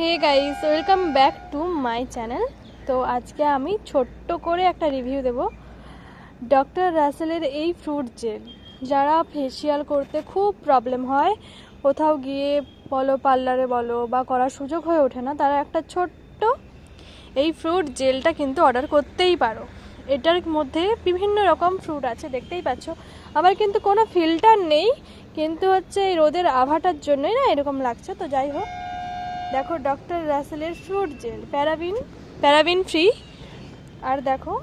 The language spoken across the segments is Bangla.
Hey guys, welcome back to my channel. তো আজকে আমি ছোট্ট করে একটা রিভিউ দেব ডক্টর রাসেলের এই ফ্রুট জেল। যারা ফেসিয়াল করতে খুব প্রবলেম হয়, কোথাও গিয়ে বলো পার্লারে বলো বা করার সুযোগ হয়ে ওঠে না, তারা একটা ছোট্ট এই ফ্রুট জেলটা কিন্তু অর্ডার করতেই পারো। এটার মধ্যে বিভিন্ন রকম ফ্রুট আছে, দেখতেই পাচ্ছ। আবার কিন্তু কোনো ফিল্টার নেই, কিন্তু হচ্ছে এই রোদের আভাটার জন্যই না এরকম লাগছে। তো যাই হোক, দেখো ডক্টর রাসেলের ফ্রুট জেল প্যারাবিন ফ্রি। আর দেখো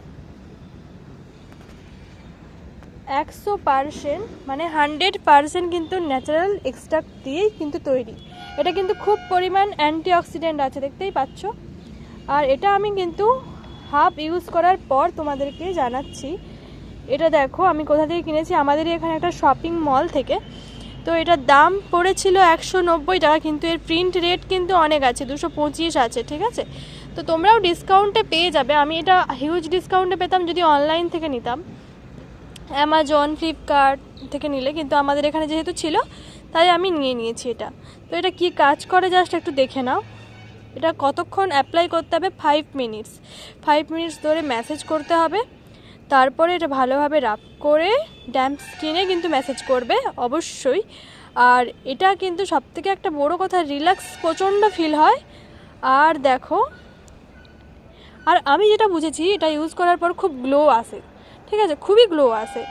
100% মানে 100% কিন্তু ন্যাচারাল এক্সট্রাক্ট দিয়েই কিন্তু তৈরি। এটা কিন্তু খুব পরিমাণ অ্যান্টিঅক্সিডেন্ট আছে, দেখতেই পাচ্ছ। আর এটা আমি কিন্তু হাফ ইউজ করার পর তোমাদেরকে জানাচ্ছি। এটা দেখো আমি কোথা থেকে কিনেছি, আমাদেরই এখানে একটা শপিং মল থেকে। তো এটার দাম পড়েছিল 190 টাকা, কিন্তু এর প্রিন্ট রেট কিন্তু অনেক আছে, 225 আছে, ঠিক আছে। তো তোমরাও ডিসকাউন্টে পেয়ে যাবে। আমি এটা হিউজ ডিসকাউন্টে পেতাম যদি অনলাইন থেকে নিতাম, অ্যামাজন ফ্লিপকার্ট থেকে নিলে, কিন্তু আমাদের এখানে যেহেতু ছিল তাই আমি নিয়ে নিয়েছি এটা। তো এটা কি কাজ করে জাস্ট একটু দেখে নাও। এটা কতক্ষণ অ্যাপ্লাই করতে হবে, 5 মিনিটস ধরে ম্যাসেজ করতে হবে। তারপরে এটা ভালোভাবে রাব করে ড্যাম্প স্কিনে কিন্তু ম্যাসেজ করবে অবশ্যই। আর এটা কিন্তু সবথেকে একটা বড় কথা, রিল্যাক্স প্রচণ্ড ফিল হয়। আর দেখো, আর আমি যেটা বুঝেছি এটা ইউজ করার পর খুব গ্লো আসে, ঠিক আছে, খুবই গ্লো আসে।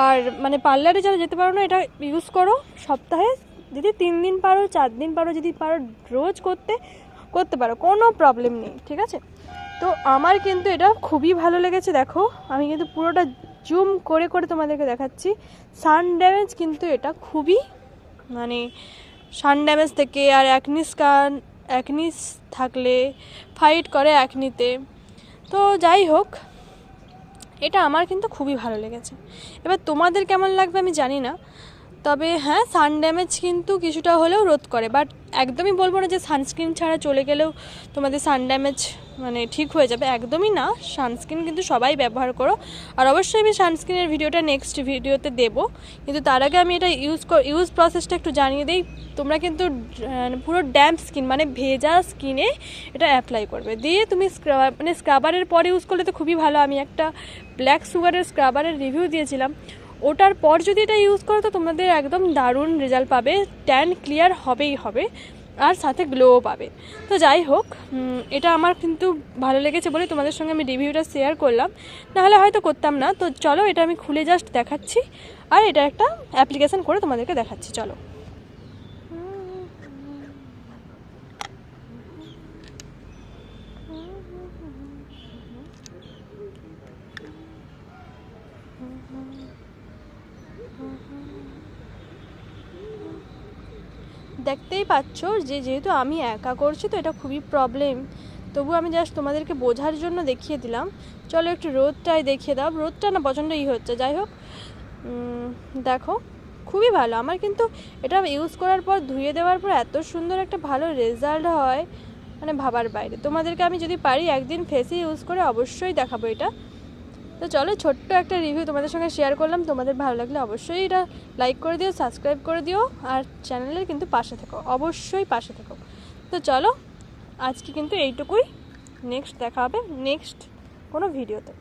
আর মানে পার্লারে যারা যেতে পারো না, এটা ইউজ করো সপ্তাহে যদি 3 দিন পারো, 4 দিন পারো, যদি পারো রোজ করতে পারো, কোনো প্রবলেম নেই, ঠিক আছে। তো আমার কিন্তু এটা খুবই ভালো লেগেছে। দেখো আমি কিন্তু পুরোটা জুম করে করে তোমাদেরকে দেখাচ্ছি। সান ড্যামেজ কিন্তু এটা খুবই, মানে সান ড্যামেজ থেকে, আর অ্যাকনিস থাকলে ফাইট করে অ্যাকনিতে। তো যাই হোক, এটা আমার কিন্তু খুবই ভালো লেগেছে। এবার তোমাদের কেমন লাগবে আমি জানি না, তবে হ্যাঁ, সান ড্যামেজ কিন্তু কিছুটা হলেও রোধ করে। বাট একদমই বলবো না যে সানস্ক্রিন ছাড়া চলে গেলেও তোমাদের সান ড্যামেজ মানে ঠিক হয়ে যাবে, একদমই না। সানস্ক্রিন কিন্তু সবাই ব্যবহার করো। আর অবশ্যই আমি সানস্ক্রিনের ভিডিওটা নেক্সট ভিডিওতে দেবো, কিন্তু তার আগে আমি এটা ইউজ প্রসেসটা একটু জানিয়ে দিই। তোমরা কিন্তু পুরো ড্যাম্প স্কিন মানে ভেজা স্কিনে এটা অ্যাপ্লাই করবে, দিয়ে তুমি স্ক্রাবারের পর ইউজ করলে তো খুবই ভালো। আমি একটা ব্ল্যাক সুগারের স্ক্রাবারের রিভিউ দিয়েছিলাম, ওটার পর যদি এটা ইউজ করো তো তোমাদের একদম দারুণ রেজাল্ট পাবে, ট্যান ক্লিয়ার হবেই হবে, আর সাথে গ্লোও পাবে। তো যাই হোক, এটা আমার কিন্তু ভালো লেগেছে বলে তোমাদের সঙ্গে আমি রিভিউটা শেয়ার করলাম, নাহলে হয়তো করতাম না। তো চলো, এটা আমি খুলে জাস্ট দেখাচ্ছি, আর এটা একটা অ্যাপ্লিকেশান করে তোমাদেরকে দেখাচ্ছি, চলো। দেখতেই পাচ্ছ যে যেহেতু আমি একা করছি তো এটা খুবই প্রবলেম, তবু আমি জাস্ট তোমাদেরকে বোঝার জন্য দেখিয়ে দিলাম। চলো একটু রোদটাই দেখিয়ে দাও, রোদটা না প্রচণ্ড হচ্ছে। যাই হোক, দেখো খুবই ভালো। আমার কিন্তু এটা ইউজ করার পর ধুয়ে দেওয়ার পর এত সুন্দর একটা ভালো রেজাল্ট হয়, মানে ভাবার বাইরে। তোমাদেরকে আমি যদি পারি একদিন ফেসে ইউজ করে অবশ্যই দেখাবো এটা। তো চলো, ছোট্ট একটা রিভিউ তোমাদের সঙ্গে শেয়ার করলাম। তোমাদের ভালো লাগলে অবশ্যই এটা লাইক করে দিও, সাবস্ক্রাইব করে দিও, আর চ্যানেলের কিন্তু পাশে থেকো, অবশ্যই পাশে থেকো। তো চলো, আজকে কিন্তু এইটুকুই। নেক্সট দেখা হবে নেক্সট কোনো ভিডিওতে।